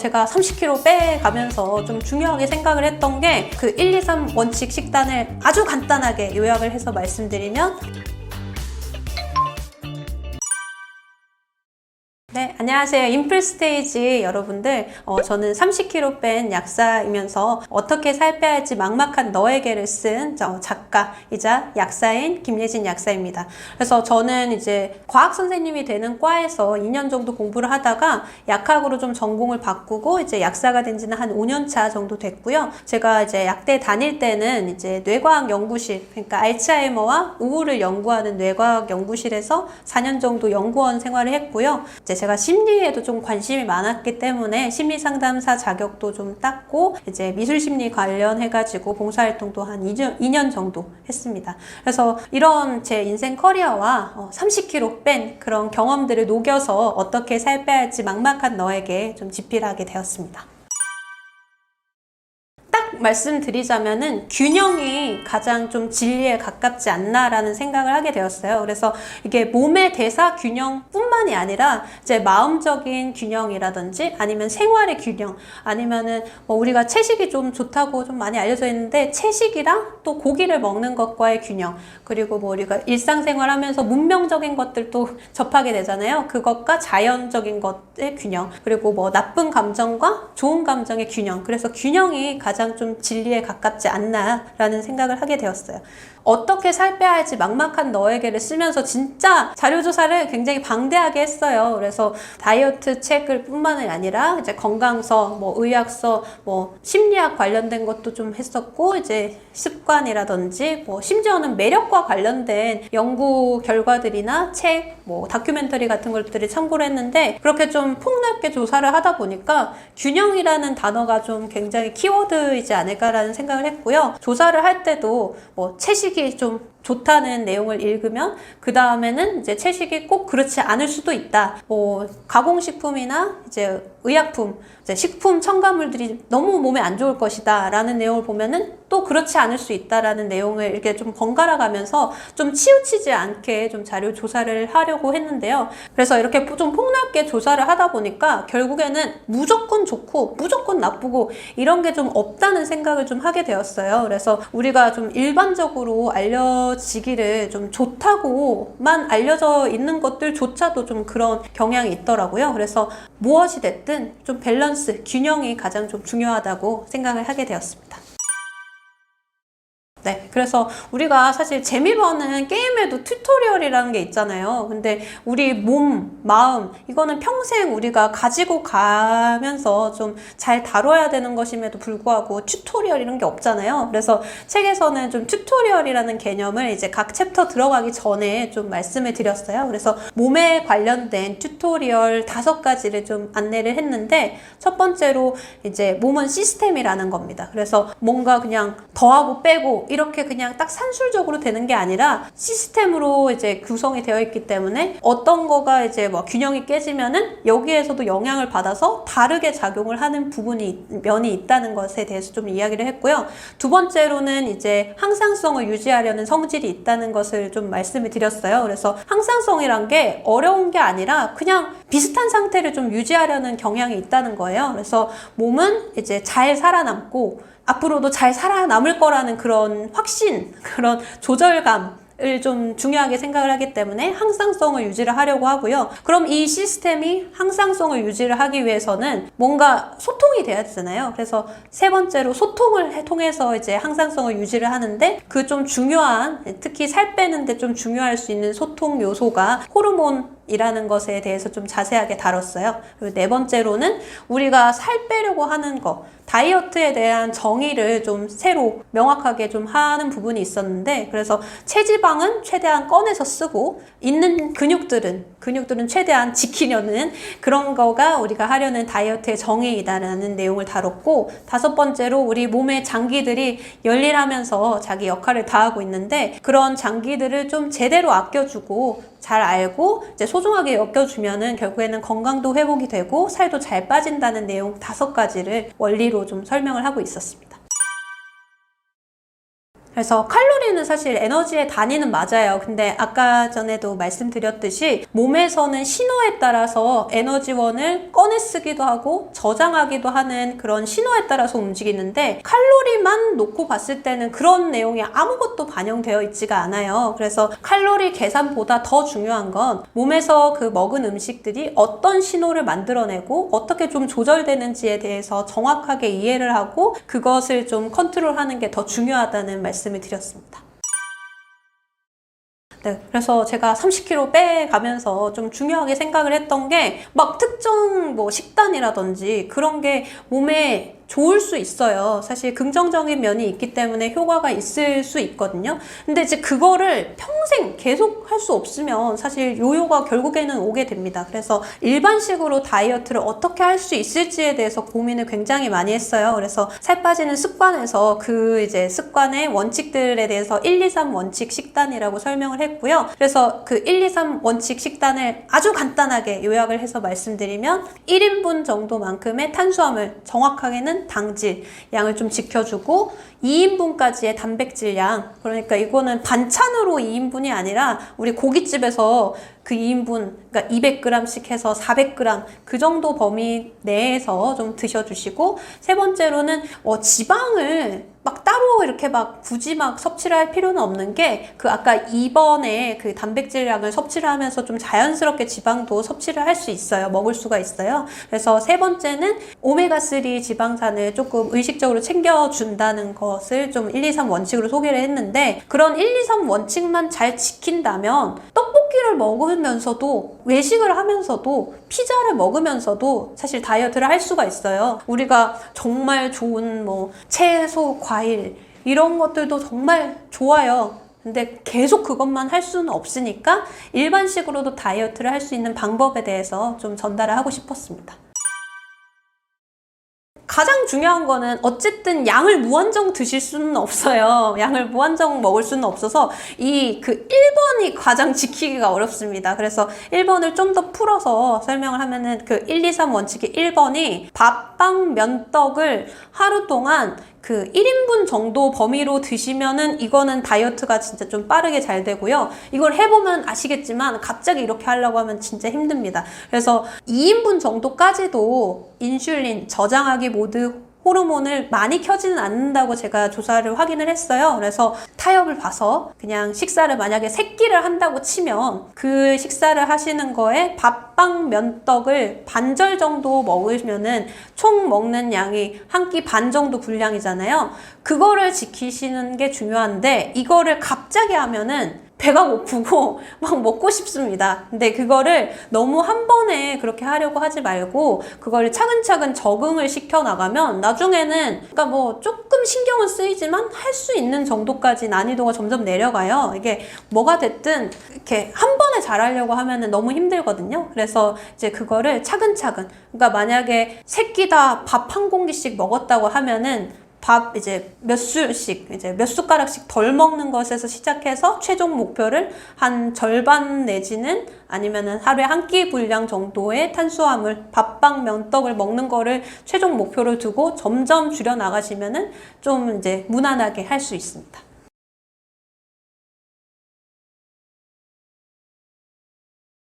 제가 30kg 빼가면서 좀 중요하게 생각을 했던 게 그 1, 2, 3 원칙 식단을 아주 간단하게 요약을 해서 말씀드리면, 네, 안녕하세요. 인풀스테이지 여러분들. 저는 30kg 뺀 약사이면서 어떻게 살 빼야 할지 막막한 너에게를 쓴 작가이자 약사인 김예진 약사입니다. 그래서 저는 이제 과학 선생님이 되는 과에서 2년 정도 공부를 하다가 약학으로 좀 전공을 바꾸고 이제 약사가 된 지는 한 5년 차 정도 됐고요. 제가 이제 약대 다닐 때는 이제 뇌과학 연구실, 그러니까 알츠하이머와 우울을 연구하는 뇌과학 연구실에서 4년 정도 연구원 생활을 했고요. 이제 제가 심리에도 좀 관심이 많았기 때문에 심리상담사 자격도 좀 땄고, 이제 미술심리 관련해가지고 봉사활동도 한 2년 정도 했습니다. 그래서 이런 제 인생 커리어와 30kg 뺀 그런 경험들을 녹여서 어떻게 살 빼야 할지 막막한 너에게 좀 집필하게 되었습니다. 말씀드리자면은 균형이 가장 좀 진리에 가깝지 않나라는 생각을 하게 되었어요. 그래서 이게 몸의 대사 균형뿐만이 아니라 이제 마음적인 균형이라든지 아니면 생활의 균형, 아니면은 우리가 채식이 좀 좋다고 좀 많이 알려져 있는데 채식이랑 또 고기를 먹는 것과의 균형, 그리고 우리가 일상생활 하면서 문명적인 것들도 접하게 되잖아요. 그것과 자연적인 것의 균형, 그리고 나쁜 감정과 좋은 감정의 균형. 그래서 균형이 가장 좀 진리에 가깝지 않나라는 생각을 하게 되었어요. 어떻게 살 빼야 할지 막막한 너에게를 쓰면서 진짜 자료조사를 굉장히 방대하게 했어요. 그래서 다이어트 책을 뿐만 아니라 이제 건강서, 의학서, 심리학 관련된 것도 좀 했었고, 이제 습관이라든지 심지어는 매력과 관련된 연구 결과들이나 책, 다큐멘터리 같은 것들을 참고를 했는데, 그렇게 좀 폭넓게 조사를 하다 보니까 균형이라는 단어가 좀 굉장히 키워드이지 않을까라는 생각을 했고요. 조사를 할 때도 채식이 좀 좋다는 내용을 읽으면 그 다음에는 이제 채식이 꼭 그렇지 않을 수도 있다. 가공식품이나 이제 의약품, 이제 식품 첨가물들이 너무 몸에 안 좋을 것이다 라는 내용을 보면은 또 그렇지 않을 수 있다라는 내용을 이렇게 좀 번갈아 가면서 좀 치우치지 않게 좀 자료 조사를 하려고 했는데요. 그래서 이렇게 좀 폭넓게 조사를 하다 보니까 결국에는 무조건 좋고 무조건 나쁘고 이런 게 좀 없다는 생각을 좀 하게 되었어요. 그래서 우리가 좀 일반적으로 알려지기를 좀 좋다고만 알려져 있는 것들조차도 좀 그런 경향이 있더라고요. 그래서 무엇이 됐든 좀 밸런스, 균형이 가장 좀 중요하다고 생각을 하게 되었습니다. 네, 그래서 우리가 사실 재미보는 게임에도 튜토리얼이라는 게 있잖아요. 근데 우리 몸, 마음, 이거는 평생 우리가 가지고 가면서 좀 잘 다뤄야 되는 것임에도 불구하고 튜토리얼 이런 게 없잖아요. 그래서 책에서는 좀 튜토리얼이라는 개념을 이제 각 챕터 들어가기 전에 좀 말씀을 드렸어요. 그래서 몸에 관련된 튜토리얼 5가지를 좀 안내를 했는데, 첫 번째로 이제 몸은 시스템이라는 겁니다. 그래서 뭔가 그냥 더하고 빼고 이렇게 그냥 딱 산술적으로 되는 게 아니라 시스템으로 이제 구성이 되어 있기 때문에 어떤 거가 이제 균형이 깨지면은 여기에서도 영향을 받아서 다르게 작용을 하는 면이 있다는 것에 대해서 좀 이야기를 했고요. 두 번째로는 이제 항상성을 유지하려는 성질이 있다는 것을 좀 말씀을 드렸어요. 그래서 항상성이란 게 어려운 게 아니라 그냥 비슷한 상태를 좀 유지하려는 경향이 있다는 거예요. 그래서 몸은 이제 잘 살아남고 앞으로도 잘 살아남을 거라는 그런 확신, 그런 조절감을 좀 중요하게 생각을 하기 때문에 항상성을 유지를 하려고 하고요. 그럼 이 시스템이 항상성을 유지를 하기 위해서는 뭔가 소통이 돼야 되잖아요. 그래서 세 번째로 소통을 통해서 이제 항상성을 유지를 하는데, 그 좀 중요한, 특히 살 빼는데 좀 중요할 수 있는 소통 요소가 호르몬이라는 것에 대해서 좀 자세하게 다뤘어요. 그리고 네 번째로는 우리가 살 빼려고 하는 거, 다이어트에 대한 정의를 좀 새로 명확하게 좀 하는 부분이 있었는데, 그래서 체지방은 최대한 꺼내서 쓰고 있는 근육들은 최대한 지키려는 그런 거가 우리가 하려는 다이어트의 정의이다라는 내용을 다뤘고, 5번째로 우리 몸의 장기들이 열일하면서 자기 역할을 다하고 있는데, 그런 장기들을 좀 제대로 아껴주고 잘 알고 이제 소중하게 여겨주면은 결국에는 건강도 회복이 되고 살도 잘 빠진다는 내용 5가지를 원리로 좀 설명을 하고 있었습니다. 그래서 칼로리는 사실 에너지의 단위는 맞아요. 근데 아까 전에도 말씀드렸듯이 몸에서는 신호에 따라서 에너지원을 꺼내 쓰기도 하고 저장하기도 하는 그런 신호에 따라서 움직이는데, 칼로리만 놓고 봤을 때는 그런 내용이 아무것도 반영되어 있지가 않아요. 그래서 칼로리 계산보다 더 중요한 건 몸에서 그 먹은 음식들이 어떤 신호를 만들어내고 어떻게 좀 조절되는지에 대해서 정확하게 이해를 하고 그것을 좀 컨트롤하는 게 더 중요하다는 말씀을 드렸습니다. 네, 그래서 제가 30kg 빼가면서 좀 중요하게 생각을 했던 게, 막 특정 뭐 식단이라든지 그런 게 몸에 좋을 수 있어요. 사실 긍정적인 면이 있기 때문에 효과가 있을 수 있거든요. 근데 이제 그거를 평생 계속 할 수 없으면 사실 요요가 결국에는 오게 됩니다. 그래서 일반식으로 다이어트를 어떻게 할 수 있을지에 대해서 고민을 굉장히 많이 했어요. 그래서 살 빠지는 습관에서 그 이제 습관의 원칙들에 대해서 1, 2, 3 원칙 식단이라고 설명을 했고요. 그래서 그 1, 2, 3 원칙 식단을 아주 간단하게 요약을 해서 말씀드리면, 1인분 정도만큼의 탄수화물, 정확하게는 당질 양을 좀 지켜주고, 2인분까지의 단백질 양, 그러니까 이거는 반찬으로 2인분이 아니라 우리 고깃집에서 그 2인분, 그러니까 200g씩 해서 400g 그 정도 범위 내에서 좀 드셔주시고, 세 번째로는 지방을 막 따로 이렇게 막 굳이 막 섭취를 할 필요는 없는 게, 그 아까 2번에 그 단백질량을 섭취를 하면서 좀 자연스럽게 지방도 섭취를 할 수 있어요. 먹을 수가 있어요. 그래서 세 번째는 오메가3 지방산을 조금 의식적으로 챙겨준다는 것을 좀 1, 2, 3 원칙으로 소개를 했는데, 그런 1, 2, 3 원칙만 잘 지킨다면 떡볶이를 먹으면서도, 외식을 하면서도, 피자를 먹으면서도 사실 다이어트를 할 수가 있어요. 우리가 정말 좋은 뭐 채소, 과일 이런 것들도 정말 좋아요. 근데 계속 그것만 할 수는 없으니까 일반식으로도 다이어트를 할 수 있는 방법에 대해서 좀 전달을 하고 싶었습니다. 가장 중요한 거는 어쨌든 양을 무한정 드실 수는 없어요. 양을 무한정 먹을 수는 없어서 그 1번이 가장 지키기가 어렵습니다. 그래서 1번을 좀 더 풀어서 설명을 하면은, 그 1, 2, 3 원칙의 1번이 밥빵 면떡을 하루 동안 그 1인분 정도 범위로 드시면은 이거는 다이어트가 진짜 좀 빠르게 잘 되고요. 이걸 해보면 아시겠지만 갑자기 이렇게 하려고 하면 진짜 힘듭니다. 그래서 2인분 정도까지도 인슐린, 저장하기 모드 호르몬을 많이 켜지는 않는다고 제가 조사를 확인을 했어요. 그래서 타협을 봐서 그냥 식사를 만약에 3끼를 한다고 치면, 그 식사를 하시는 거에 밥빵 면떡을 반절 정도 먹으면은 총 먹는 양이 한 끼 반 정도 분량이잖아요. 그거를 지키시는 게 중요한데, 이거를 갑자기 하면은 배가 고프고 막 먹고 싶습니다. 근데 그거를 너무 한 번에 그렇게 하려고 하지 말고, 그거를 차근차근 적응을 시켜 나가면 나중에는, 그러니까 뭐 조금 신경은 쓰이지만 할 수 있는 정도까지 난이도가 점점 내려가요. 이게 뭐가 됐든 이렇게 한 번에 잘하려고 하면은 너무 힘들거든요. 그래서 이제 그거를 차근차근, 그러니까 만약에 3끼 다 밥 한 공기씩 먹었다고 하면은 밥 이제 몇 숟가락씩 덜 먹는 것에서 시작해서 최종 목표를 한 절반 내지는 아니면은 하루에 한 끼 분량 정도의 탄수화물, 밥빵 면떡을 먹는 거를 최종 목표로 두고 점점 줄여 나가시면은 좀 이제 무난하게 할 수 있습니다.